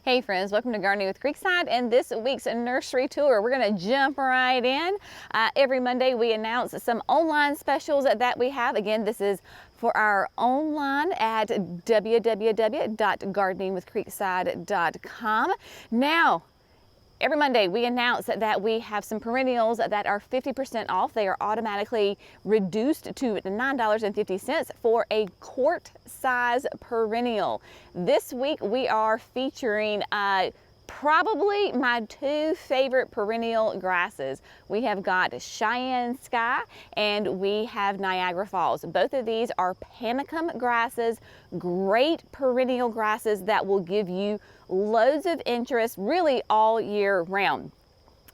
Hey friends, welcome to Gardening with Creekside and this week's nursery tour. We're going to jump right in. Every Monday we announce some online specials that we have. Again, this is for our online at www.gardeningwithcreekside.com. Now, every Monday we announce that we have some perennials that are 50% off. They are automatically reduced to $9.50 for a quart size perennial. This week we are featuring probably my two favorite perennial grasses. We have got Cheyenne Sky and we have Niagara Falls. Both of these are panicum grasses, great perennial grasses that will give you loads of interest really all year round.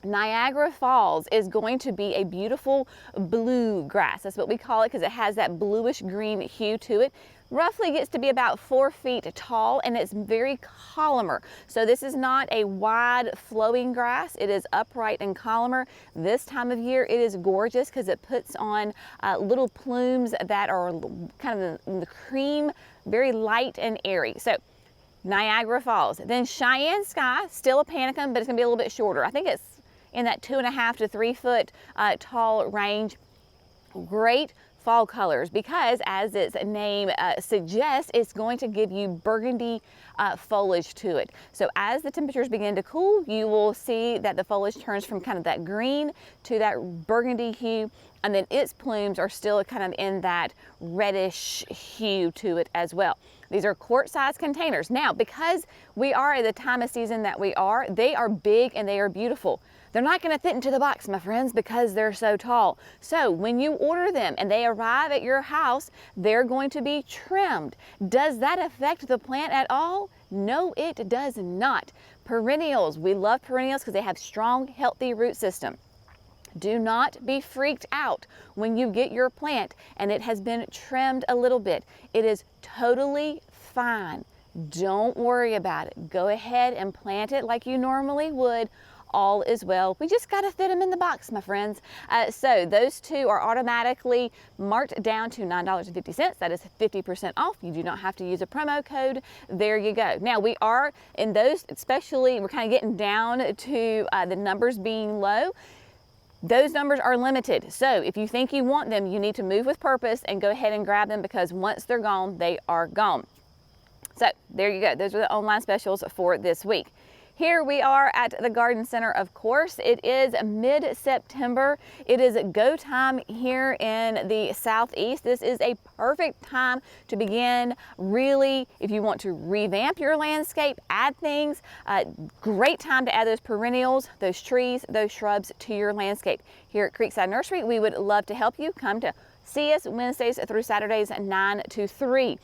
Niagara Falls is going to be a beautiful blue grass. That's what we call it because it has that bluish green hue to it. Roughly gets to be about 4 feet tall and it's very columnar. So this is not a wide flowing grass. It is upright and columnar. This time of year it is gorgeous because it puts on little plumes that are kind of in the cream, very light and airy. So Niagara Falls. Then Cheyenne Sky, still a panicum, but it's gonna be a little bit shorter. I think it's in that 2.5 to 3 foot tall range. Great fall colors because, as its name suggests, it's going to give you burgundy foliage to it. So as the temperatures begin to cool, you will see that the foliage turns from kind of that green to that burgundy hue, and then its plumes are still kind of in that reddish hue to it as well. These are quart-sized containers. Now, because we are at the time of season that we are, they are big and they are beautiful. They're not going to fit into the box, my friends, because they're so tall. So when you order them and they arrive at your house, they're going to be trimmed. Does that affect the plant at all? No, it does not. Perennials, we love perennials because they have strong, healthy root system. Do not be freaked out when you get your plant and it has been trimmed a little bit. It is totally fine. Don't worry about it. Go ahead and plant it like you normally would. All is well. We just got to fit them in the box, my friends. So those two are automatically marked down to $9.50. That is 50% off. You do not have to use a promo code. There you go. Now we are in those, especially we're kind of getting down to the numbers being low. Those numbers are limited. So if you think you want them, you need to move with purpose and go ahead and grab them because once they're gone, they are gone. So there you go. Those are the online specials for this week. Here we are at the garden center, of course. It is mid-September. It is go time here in the southeast. This is a perfect time to begin really, if you want to revamp your landscape, add things, great time to add those perennials, those trees, those shrubs to your landscape. Here at Creekside Nursery, we would love to help you. Come to see us Wednesdays through Saturdays, 9 to 3.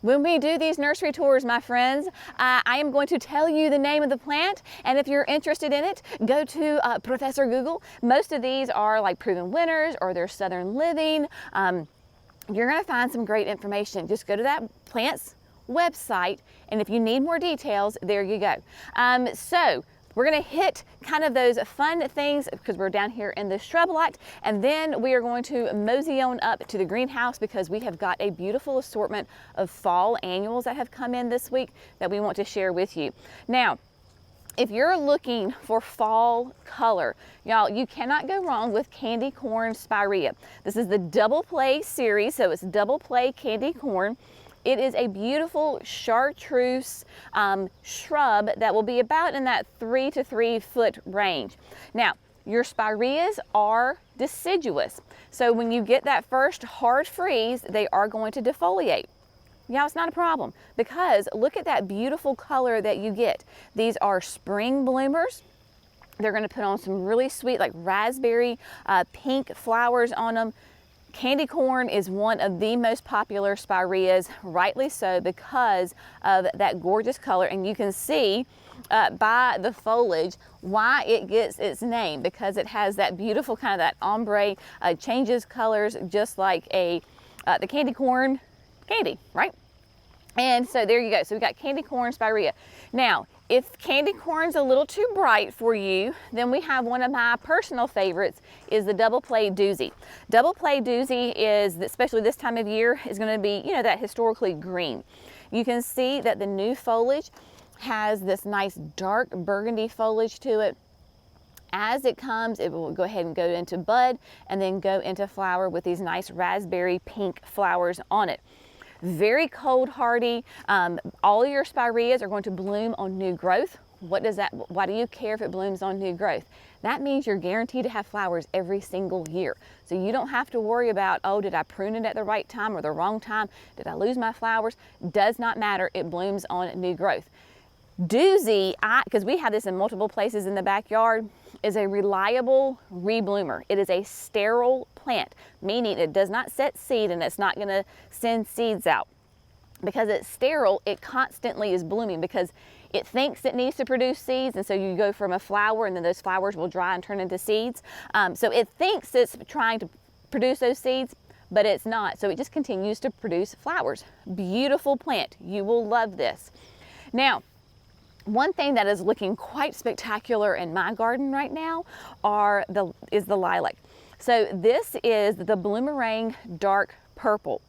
When we do these nursery tours, my friends, I am going to tell you the name of the plant, and if you're interested in it, go to Professor Google. Most of these are like proven winners or they're Southern Living. You're going to find some great information. Just go to that plant's website, and if you need more details, there you go. So we're going to hit kind of those fun things because we're down here in the shrub lot, and then we are going to mosey on up to the greenhouse because we have got a beautiful assortment of fall annuals that have come in this week that we want to share with you. Now, if you're looking for fall color, y'all, you cannot go wrong with candy corn spirea. This is the double play series, so it's double play candy corn. It is a beautiful chartreuse shrub that will be about in that 3 to 3 foot range. Now, your spireas are deciduous. So when you get that first hard freeze, they are going to defoliate. Yeah, it's not a problem because look at that beautiful color that you get. These are spring bloomers. They're going to put on some really sweet like raspberry pink flowers on them. Candy corn is one of the most popular spireas, rightly so, because of that gorgeous color. And you can see by the foliage why it gets its name, because it has that beautiful kind of that ombre, changes colors just like the candy corn candy, right? And so there you go. So we got candy corn spirea. Now, if candy corn's a little too bright for you, then we have one of my personal favorites is the double play doozy. Double play doozy is, especially this time of year, is going to be, you know, that historically green. You can see that the new foliage has this nice dark burgundy foliage to it. As it comes, it will go ahead and go into bud and then go into flower with these nice raspberry pink flowers on it. Very cold hardy. All of your spireas are going to bloom on new growth. What does that, why do you care if it blooms on new growth? That means you're guaranteed to have flowers every single year. So you don't have to worry about, oh, did I prune it at the right time or the wrong time? Did I lose my flowers? Does not matter. It blooms on new growth. Doozy, because we have this in multiple places in the backyard, is a reliable rebloomer. It is a sterile plant, meaning it does not set seed and it's not going to send seeds out. Because it's sterile, it constantly is blooming because it thinks it needs to produce seeds, and so you go from a flower and then those flowers will dry and turn into seeds. So it thinks it's trying to produce those seeds, but it's not. So it just continues to produce flowers. Beautiful plant. You will love this. Now, one thing that is looking quite spectacular in my garden right now is the lilac. So this is the Bloomerang Dark Purple.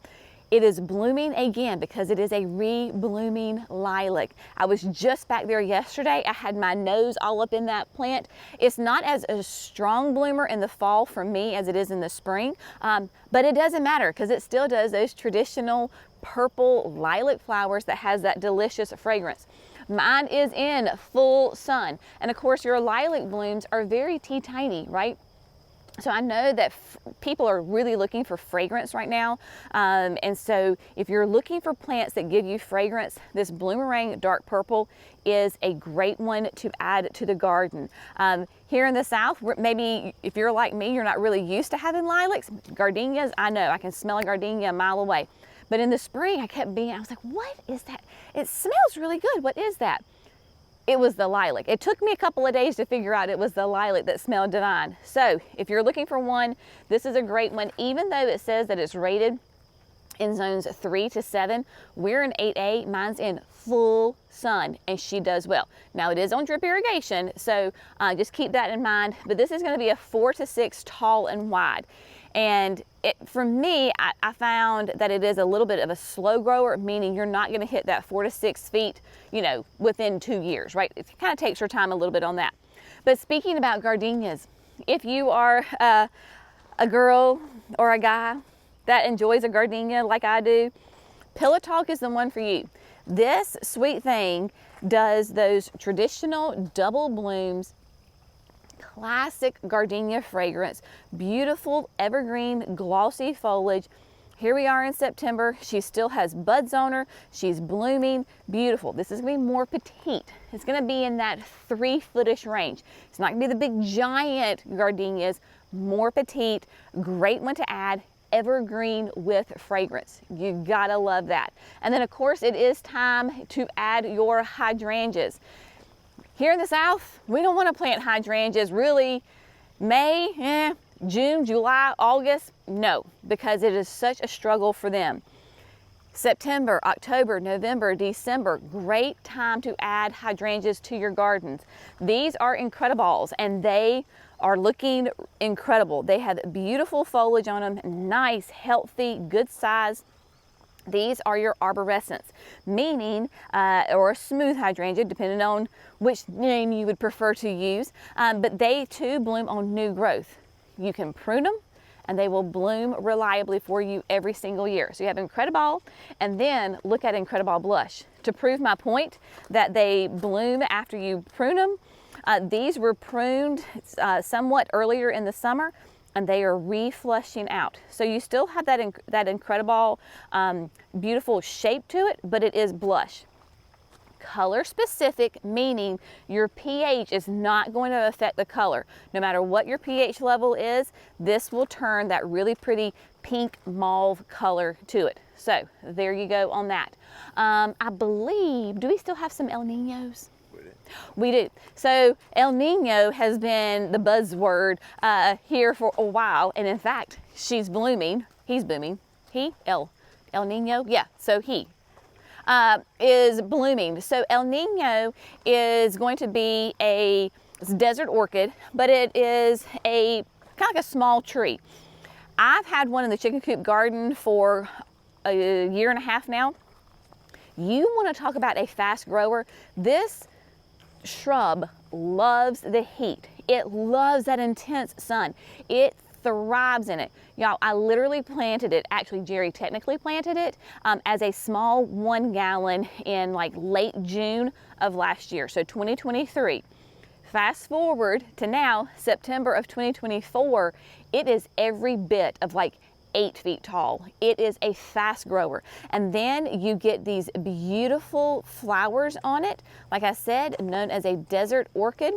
It is blooming again because it is a re-blooming lilac. I was just back there yesterday. I had my nose all up in that plant. It's not as a strong bloomer in the fall for me as it is in the spring, but it doesn't matter because it still does those traditional purple lilac flowers that has that delicious fragrance. Mine is in full sun. And of course your lilac blooms are very teeny, right? So I know that people are really looking for fragrance right now. And so if you're looking for plants that give you fragrance, this Bloomerang Dark Purple is a great one to add to the garden. Here in the South, maybe if you're like me, you're not really used to having lilacs. Gardenias, I know, I can smell a gardenia a mile away. But in the spring, I was like, what is that? It smells really good. What is that? It was the lilac. It took me a couple of days to figure out it was the lilac that smelled divine. So if you're looking for one, this is a great one. Even though it says that it's rated in zones 3 to 7, we're in 8A, mine's in full sun, and she does well. Now it is on drip irrigation, so just keep that in mind. But this is gonna be a 4 to 6 tall and wide. And for me, I found that it is a little bit of a slow grower, meaning you're not gonna hit that 4 to 6 feet, you know, within 2 years, right? It kind of takes your time a little bit on that. But speaking about gardenias, if you are a girl or a guy that enjoys a gardenia like I do, Pillow Talk is the one for you. This sweet thing does those traditional double blooms, classic gardenia fragrance, beautiful evergreen glossy foliage. Here we are in September. She still has buds on her. She's blooming, beautiful. This is gonna be more petite. It's gonna be in that 3-foot-ish range. It's not gonna be the big giant gardenias, more petite, great one to add, evergreen with fragrance. You gotta love that. And then of course it is time to add your hydrangeas. Here in the South, we don't want to plant hydrangeas really May, June, July, August, no, because it is such a struggle for them. September, October, November, December, great time to add hydrangeas to your gardens. These are incredibles and they are looking incredible. They have beautiful foliage on them, nice, healthy, good size. These are your arborescents, meaning, or a smooth hydrangea, depending on which name you would prefer to use, but they too bloom on new growth. You can prune them and they will bloom reliably for you every single year. So you have Incrediball, and then look at Incrediball Blush. To prove my point that they bloom after you prune them, these were pruned somewhat earlier in the summer, and they are reflushing out. So you still have that Incrediball beautiful shape to it, but it is blush. Color specific, meaning your pH is not going to affect the color. No matter what your pH level is, this will turn that really pretty pink mauve color to it. So there you go on that. I believe, do we still have some El Niños? We do. So El Nino has been the buzzword here for a while, and in fact, she's blooming. He's blooming. El Nino, yeah. So he is blooming. So El Nino is going to be it's a desert orchid, but it is a kind of like a small tree. I've had one in the chicken coop garden for a year and a half now. You want to talk about a fast grower. This shrub loves the heat. It loves that intense sun. It thrives in it. Y'all, I literally planted it, actually Jerry technically planted it as a small 1 gallon in like late June of last year, so 2023. Fast forward to now, September of 2024, it is every bit of like 8 feet tall. It is a fast grower. And then you get these beautiful flowers on it, like I said, known as a desert orchid.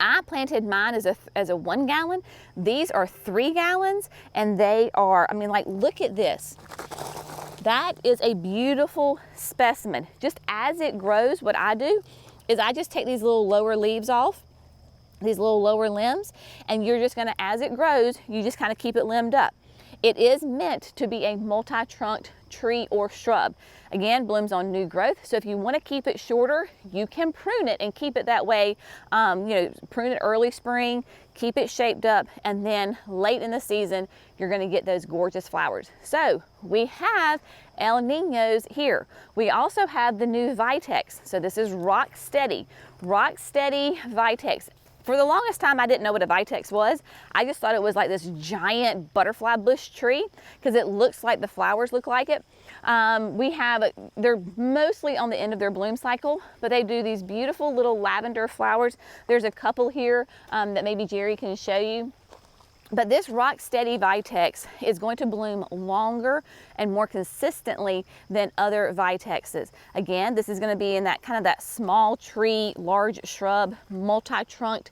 I planted mine as a 1 gallon. These are 3 gallons, and they are, I mean, like, look at this. That is a beautiful specimen. Just as it grows, what I do is I just take these little lower leaves off, these little lower limbs, and you're just gonna, as it grows, you just kind of keep it limbed up. It is meant to be a multi-trunked tree or shrub. Again, blooms on new growth. So if you want to keep it shorter, you can prune it and keep it that way. Prune it early spring, keep it shaped up, and then late in the season, you're going to get those gorgeous flowers. So we have El Niños here. We also have the new Vitex. So this is Rock Steady Vitex. For the longest time, I didn't know what a Vitex was. I just thought it was like this giant butterfly bush tree because it looks like the flowers look like it. They're mostly on the end of their bloom cycle, but they do these beautiful little lavender flowers. There's a couple here that maybe Jerry can show you. But this Rock Steady Vitex is going to bloom longer and more consistently than other Vitexes. Again, this is going to be in that kind of that small tree, large shrub, multi-trunked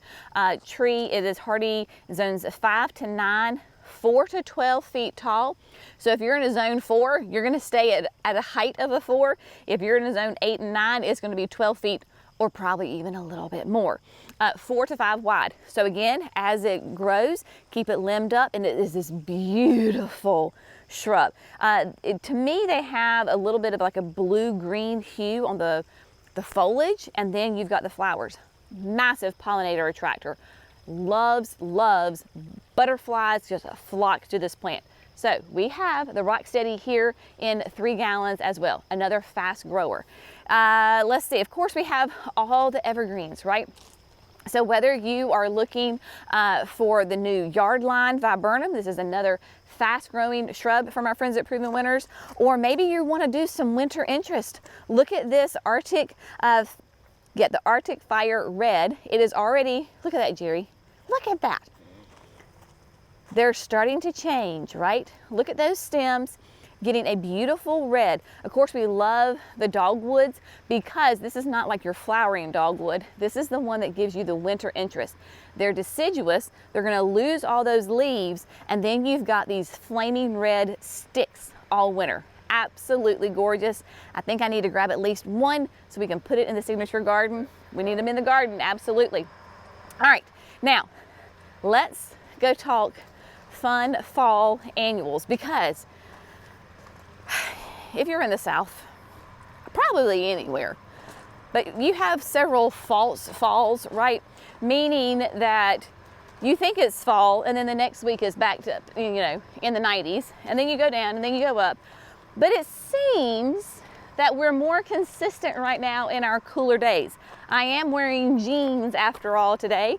tree. It is hardy zones 5 to 9, 4 to 12 feet tall. So if you're in a zone 4, you're going to stay at a height of a 4. If you're in a zone 8 and 9, it's going to be 12 feet or probably even a little bit more. 4 to 5 wide. So again, as it grows, keep it limbed up, and it is this beautiful shrub. To me, they have a little bit of like a blue-green hue on the foliage, and then you've got the flowers. Massive pollinator attractor. Loves butterflies, just flock to this plant. So we have the Rock Steady here in 3 gallons as well, another fast grower. Let's see, of course we have all the evergreens, right? So whether you are looking for the new Yardline Viburnum, this is another fast growing shrub from our friends at Proven Winners, or maybe you want to do some winter interest. Look at this Arctic, the Arctic Fire Red. It is already, look at that, Jerry, look at that. They're starting to change, right? Look at those stems getting a beautiful red. Of course, we love the dogwoods because this is not like your flowering dogwood. This is the one that gives you the winter interest. They're deciduous. They're going to lose all those leaves, and then you've got these flaming red sticks all winter. Absolutely gorgeous. I think I need to grab at least one so we can put it in the signature garden. We need them in the garden, absolutely. All right, now let's go talk fun fall annuals, because if you're in the South, probably anywhere, but you have several false falls, right? Meaning that you think it's fall and then the next week is back to, in the 90s, and then you go down and then you go up. But it seems that we're more consistent right now in our cooler days. I am wearing jeans after all today.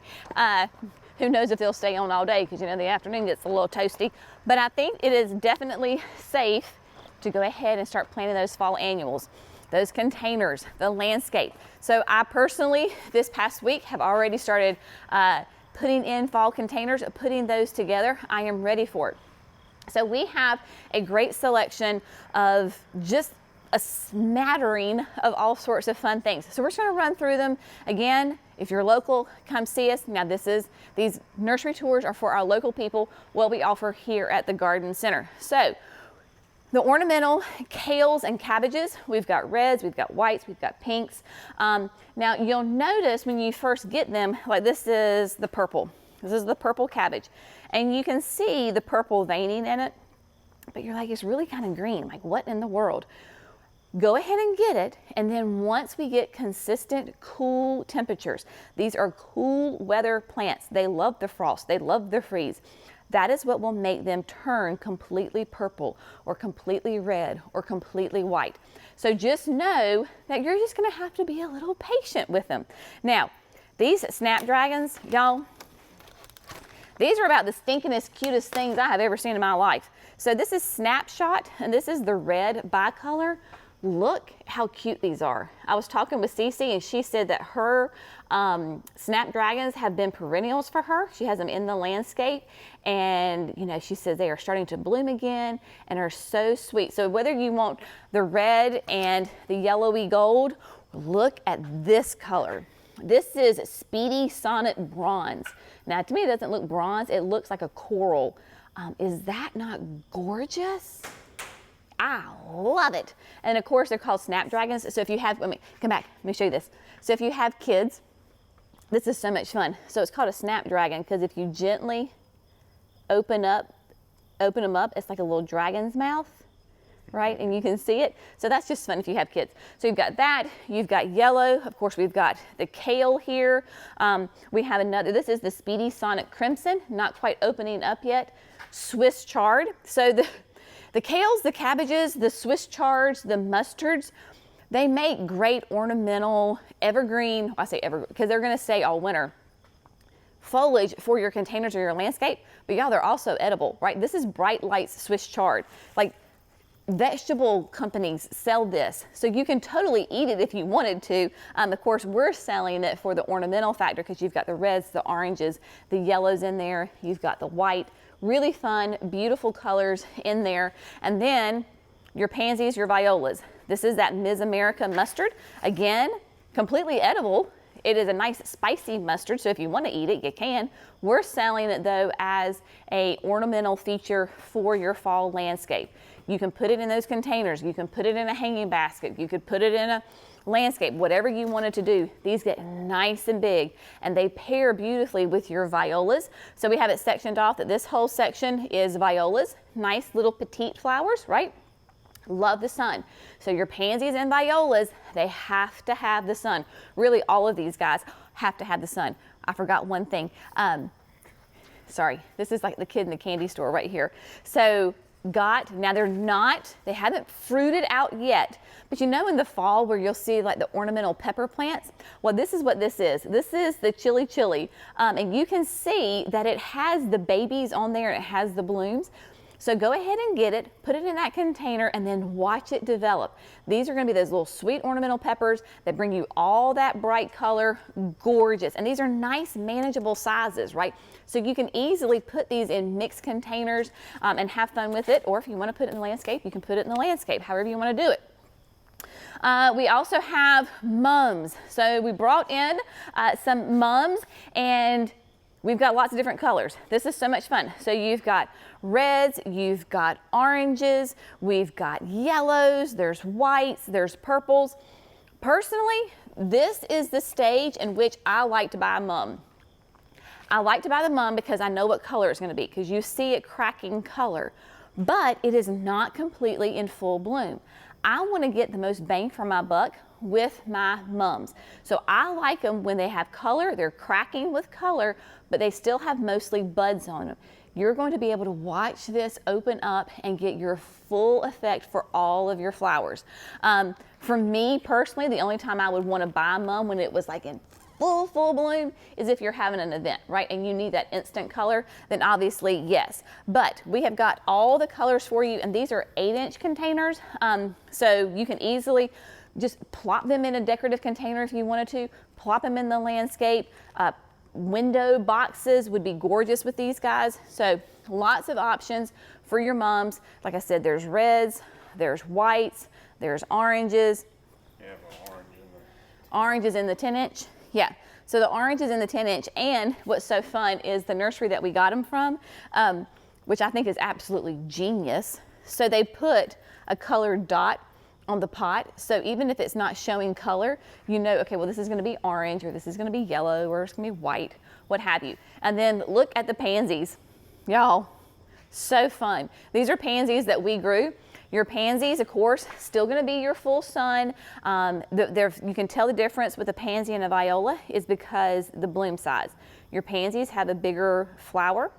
Who knows if they'll stay on all day, because the afternoon gets a little toasty. But I think it is definitely safe to go ahead and start planting those fall annuals, those containers, the landscape. So I personally, this past week, have already started putting in fall containers, putting those together. I am ready for it. So we have a great selection of just a smattering of all sorts of fun things. So we're just gonna run through them. Again, if you're local, come see us. Now these nursery tours are for our local people, what we offer here at the Garden Center. So the ornamental kales and cabbages, we've got reds, we've got whites, we've got pinks. Now you'll notice when you first get them, like this is the purple. This is the purple cabbage. And you can see the purple veining in it, but you're like, it's really kind of green. Like, what in the world? Go ahead and get it, and then once we get consistent cool temperatures, these are cool weather plants. They love the frost, they love the freeze. that is what will make them turn completely purple or completely red or completely white. So just know that you're just gonna have to be a little patient with them. Now, these snapdragons, y'all, these are about the stinkingest, cutest things I have ever seen in my life. So this is Snapshot, and this is the red bicolor. Look how cute these are. I was talking with Cece, and she said that her snapdragons have been perennials for her. She has them in the landscape, and you know, she says they are starting to bloom again and are so sweet. So whether you want the red and the yellowy gold, look at this color. This is Speedy Sonnet Bronze. Now, to me, it doesn't look bronze. It looks like a coral. Is that not gorgeous? I love it. And of course, they're called snapdragons. So if you have, let me come back, let me show you this. So if you have kids, this is so much fun. So it's called a snapdragon because if you gently open them up, it's like a little dragon's mouth, right? And you can see it. So that's just fun if you have kids. So you've got that, you've got yellow. Of course, we've got the kale here. We have another, this is the Speedy Sonnet Crimson, not quite opening up yet. Swiss chard. So the kales, the cabbages, the Swiss chards, the mustards, they make great ornamental evergreen, I say evergreen, because they're gonna stay all winter, foliage for your containers or your landscape, but y'all, they're also edible, right? This is Bright Lights Swiss chard. Like, vegetable companies sell this, so you can totally eat it if you wanted to. Of course, we're selling it for the ornamental factor because you've got the reds, the oranges, the yellows in there, you've got the white. Really fun, beautiful colors in there. And then your pansies, your violas. This is that Ms. America mustard. Again, completely edible. It is a nice spicy mustard, so if you want to eat it, you can. We're selling it though as a ornamental feature for your fall landscape. You can put it in those containers. You can put it in a hanging basket. You could put it in a landscape, whatever you wanted to do. These get nice and big and they pair beautifully with your violas. So we have it sectioned off that this whole section is violas, nice little petite flowers, right? Love the sun. So your pansies and violas, they have to have the sun. Really, all of these guys have to have the sun. I forgot one thing. Sorry, this is like the kid in the candy store right here. So now they haven't fruited out yet, but you know in the fall where you'll see like the ornamental pepper plants? Well, this is what this is. This is the chili, and you can see that it has the babies on there, it has the blooms. So go ahead and get it, put it in that container, and then watch it develop. These are gonna be those little sweet ornamental peppers that bring you all that bright color, gorgeous. And these are nice, manageable sizes, right? So you can easily put these in mixed containers and have fun with it. Or if you wanna put it in the landscape, you can put it in the landscape, however you wanna do it. We also have mums. So we brought in some mums, and we've got lots of different colors. This is so much fun. So you've got reds, you've got oranges, we've got yellows, there's whites, there's purples. Personally, this is the stage in which I like to buy a mum. I like to buy the mum because I know what color it's gonna be, because you see it cracking color, but it is not completely in full bloom. I wanna get the most bang for my buck with my mums. So I like them when they have color, they're cracking with color, but they still have mostly buds on them. You're going to be able to watch this open up and get your full effect for all of your flowers. For me personally, the only time I would want to buy a mum when it was like in full bloom is if you're having an event, right? And you need that instant color, then obviously yes. But we have got all the colors for you, and these are 8-inch containers. So you can easily just plop them in a decorative container if you wanted to, plop them in the landscape. Window boxes would be gorgeous with these guys. So lots of options for your mums. Like I said, there's reds, there's whites, there's oranges. Yeah, Oranges in the 10-inch. Yeah, so the orange is in the 10-inch, and what's so fun is the nursery that we got them from, which I think is absolutely genius. So they put a colored dot on the pot, so even if it's not showing color, you know, okay, well, this is gonna be orange, or this is gonna be yellow, or it's gonna be white, what have you. And then look at the pansies. Y'all, so fun. These are pansies that we grew. Your pansies, of course, still gonna be your full sun. You can tell the difference with a pansy and a viola is because the bloom size. Your pansies have a bigger flower,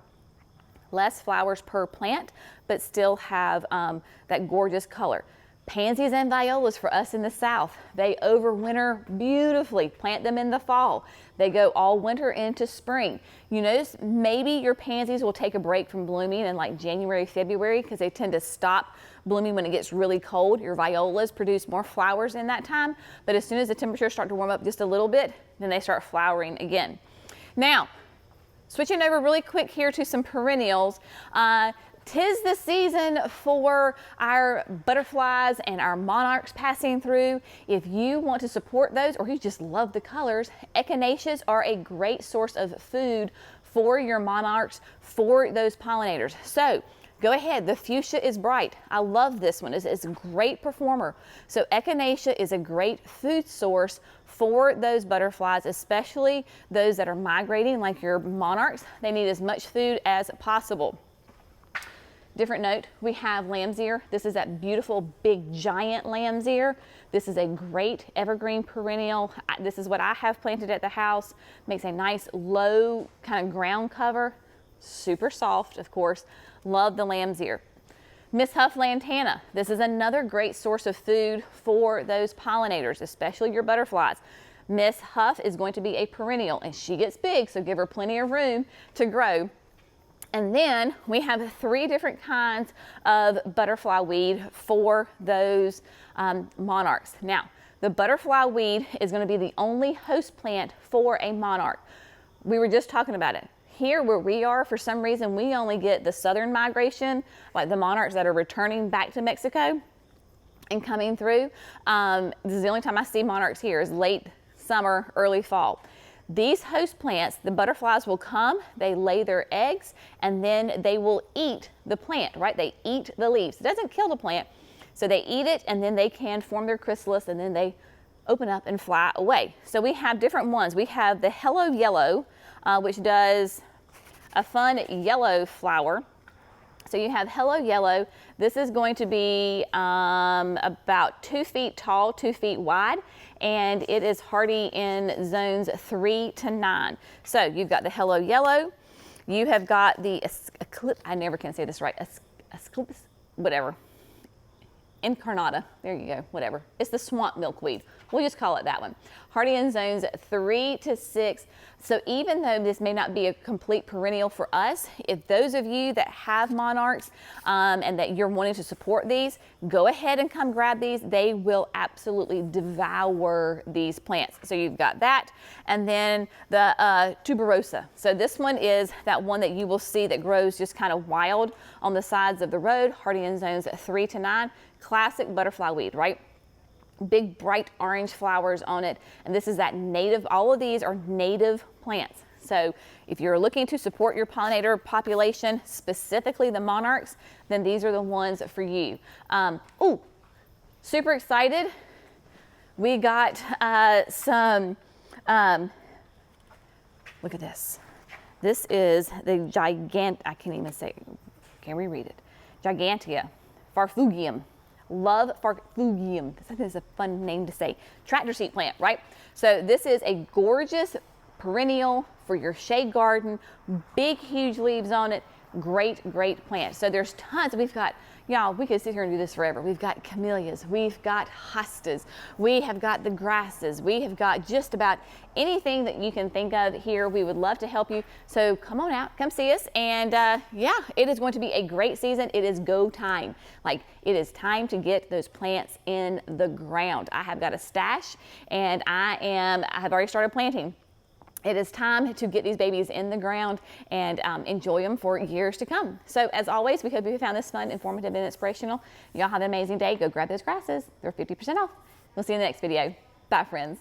less flowers per plant, but still have that gorgeous color. Pansies and violas for us in the South, they overwinter beautifully. Plant them in the fall. They go all winter into spring. You notice maybe your pansies will take a break from blooming in like January, February, because they tend to stop blooming when it gets really cold. Your violas produce more flowers in that time, but as soon as the temperatures start to warm up just a little bit, then they start flowering again. Now, switching over really quick here to some perennials. 'Tis the season for our butterflies and our monarchs passing through. If you want to support those, or you just love the colors, echinaceas are a great source of food for your monarchs, for those pollinators. So go ahead, the fuchsia is bright. I love this one, it's a great performer. So echinacea is a great food source for those butterflies, especially those that are migrating like your monarchs. They need as much food as possible. Different note, we have lamb's ear. This is that beautiful big giant lamb's ear. This is a great evergreen perennial. This is what I have planted at the house. Makes a nice low kind of ground cover. Super soft, of course. Love the lamb's ear. Miss Huff lantana. This is another great source of food for those pollinators, especially your butterflies. Miss Huff is going to be a perennial and she gets big, so give her plenty of room to grow. And then we have 3 different kinds of butterfly weed for those monarchs. Now, the butterfly weed is going to be the only host plant for a monarch. We were just talking about it. Here where we are, for some reason, we only get the southern migration, like the monarchs that are returning back to Mexico and coming through. This is the only time I see monarchs here, is late summer, early fall. These host plants, the butterflies will come, they lay their eggs, and then they will eat the plant, right? They eat the leaves. It doesn't kill the plant, so they eat it, and then they can form their chrysalis, and then they open up and fly away. So we have different ones. We have the Hello Yellow, which does a fun yellow flower. So you have Hello Yellow. This is going to be about 2 feet tall, 2 feet wide, and it is hardy in zones 3 to 9. So you've got the Hello Yellow. You have got the I never can say this right. Whatever. Incarnata. There you go. Whatever. It's the swamp milkweed. We'll just call it that one. Hardy in zones 3 to 6. So even though this may not be a complete perennial for us, if those of you that have monarchs and that you're wanting to support these, go ahead and come grab these. They will absolutely devour these plants. So you've got that. And then the tuberosa. So this one is that one that you will see that grows just kind of wild on the sides of the road. Hardy in zones 3 to 9. Classic butterfly weed, right? Big bright orange flowers on it, and this is that native, all of these are native plants. So if you're looking to support your pollinator population, specifically the monarchs, then these are the ones for you. Oh, super excited. We got some, look at this. This is the I can't even say, can we read it? Gigantia Farfugium. Love Farfugium. This is a fun name to say. Tractor seat plant, right? So this is a gorgeous perennial for your shade garden. Big, huge leaves on it. Great, great plant. So there's tons. We've got, y'all, we could sit here and do this forever. We've got camellias. We've got hostas. We have got the grasses. We have got just about anything that you can think of here. We would love to help you. So come on out, come see us. And yeah, it is going to be a great season. It is go time. Like, it is time to get those plants in the ground. I have got a stash and I have already started planting. It is time to get these babies in the ground and enjoy them for years to come. So as always, we hope you found this fun, informative, and inspirational. Y'all have an amazing day. Go grab those grasses. They're 50% off. We'll see you in the next video. Bye, friends.